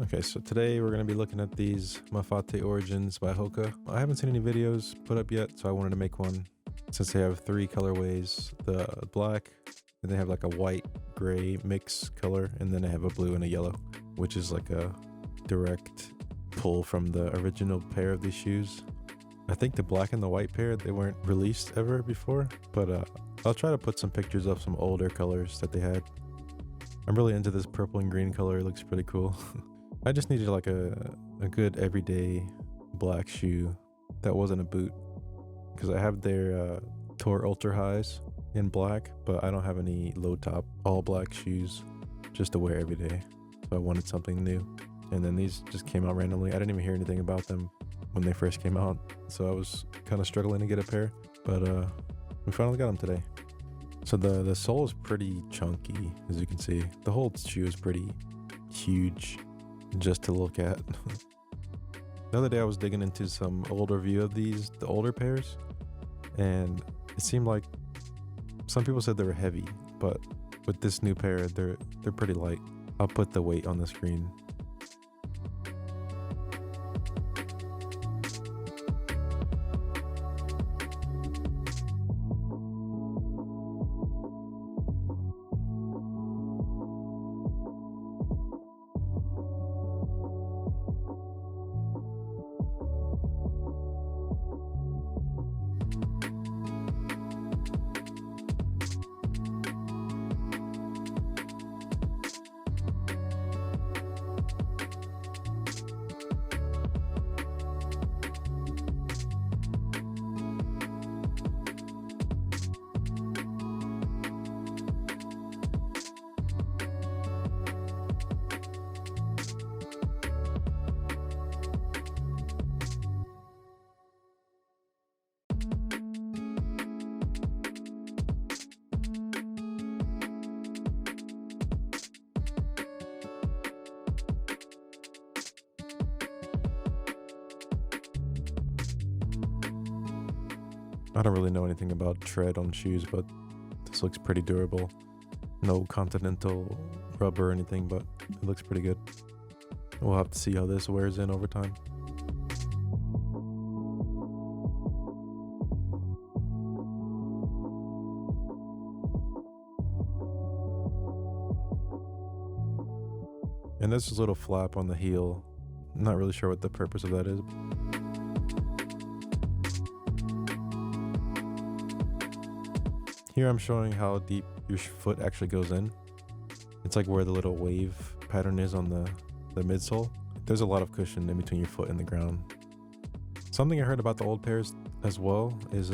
Okay, so today we're going to be looking at these Mafate Origins by Hoka. I haven't seen any videos put up yet, so I wanted to make one since they have three colorways, the black, and they have like a white, gray mix color, and then they have a blue and a yellow, which is like a direct pull from the original pair of these shoes. I think the black and the white pair, they weren't released ever before, but I'll try to put some pictures of some older colors that they had. I'm really into this purple and green color, it looks pretty cool. I just needed like a good everyday black shoe that wasn't a boot, because I have their Tor Ultra Highs in black, but I don't have any low top all black shoes just to wear every day. So I wanted something new. And then these just came out randomly. I didn't even hear anything about them when they first came out, so I was kind of struggling to get a pair, but we finally got them today. So the sole is pretty chunky, as you can see. The whole shoe is pretty huge just to look at. The other day I was digging into some old review of these, the older pairs, and it seemed like some people said they were heavy, but with this new pair, they're pretty light. I'll put the weight on the screen. I don't really know anything about tread on shoes, but this looks pretty durable. No continental rubber or anything, but it looks pretty good. We'll have to see how this wears in over time. And there's this little flap on the heel. I'm not really sure what the purpose of that is. Here I'm showing how deep your foot actually goes in. It's like where the little wave pattern is on the midsole. There's a lot of cushion in between your foot and the ground. Something I heard about the old pairs as well is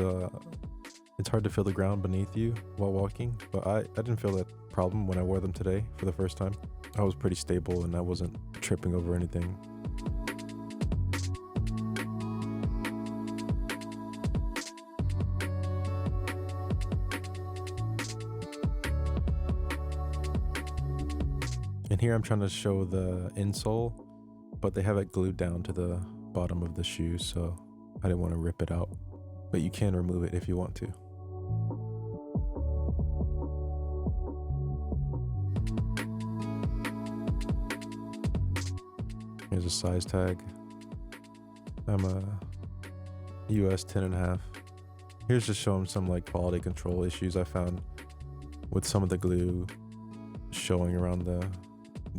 it's hard to feel the ground beneath you while walking, but I didn't feel that problem when I wore them today for the first time. I was pretty stable and I wasn't tripping over anything. And here I'm trying to show the insole, but they have it glued down to the bottom of the shoe, so I didn't want to rip it out. But you can remove it if you want to. Here's a size tag. I'm a US 10.5. Here's just showing some like quality control issues I found with some of the glue showing around the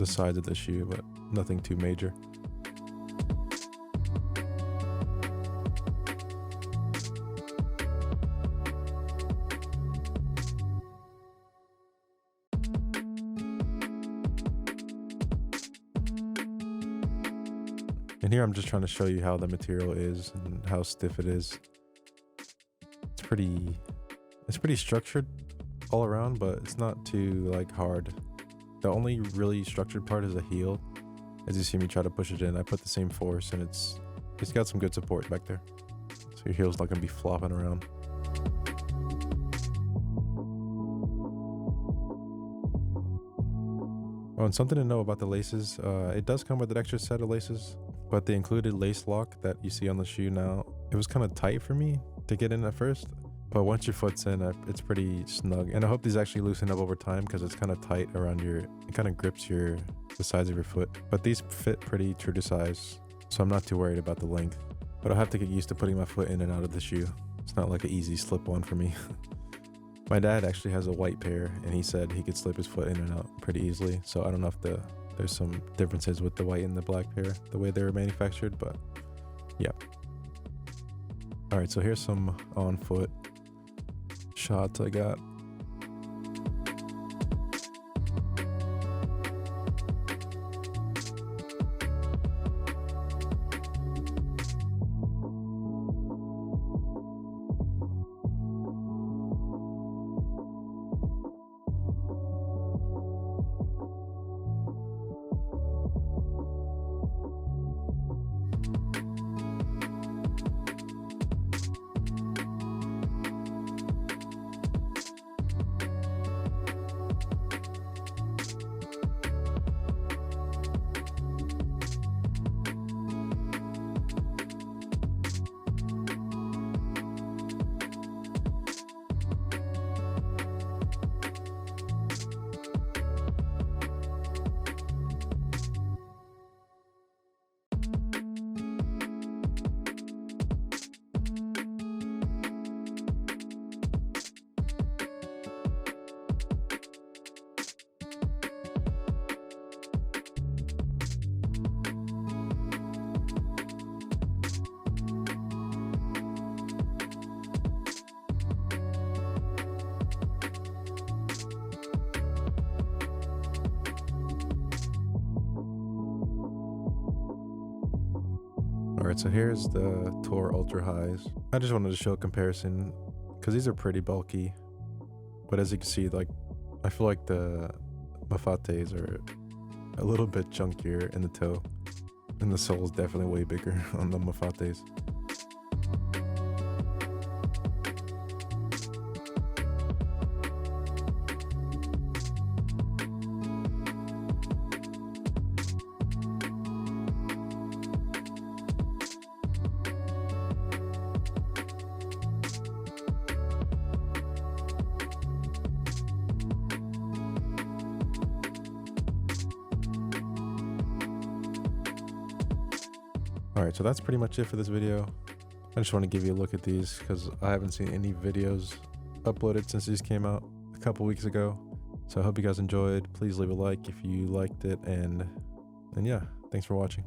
sides of the shoe, but nothing too major. And here I'm just trying to show you how the material is and how stiff it is. It's pretty structured all around, but it's not too like hard. The only really structured part is the heel. As you see me try to push it in, I put the same force, and it's got some good support back there. So your heel's not gonna be flopping around. Oh, and something to know about the laces, it does come with an extra set of laces, but the included lace lock that you see on the shoe now, it was kind of tight for me to get in at first. But once your foot's in, it's pretty snug. And I hope these actually loosen up over time because it's kind of tight around it kind of grips the sides of your foot. But these fit pretty true to size, so I'm not too worried about the length. But I'll have to get used to putting my foot in and out of the shoe. It's not like an easy slip on for me. My dad actually has a white pair, and he said he could slip his foot in and out pretty easily. So I don't know if there's some differences with the white and the black pair, the way they were manufactured, but yeah. All right, so here's some on foot shots I got. Alright, so here's the Tor Ultra Highs. I just wanted to show a comparison because these are pretty bulky, but as you can see, like, I feel like the Mafates are a little bit chunkier in the toe, and the sole is definitely way bigger on the Mafates. Alright, so that's pretty much it for this video. I just want to give you a look at these because I haven't seen any videos uploaded since these came out a couple weeks ago. So I hope you guys enjoyed. Please leave a like if you liked it, and yeah, thanks for watching.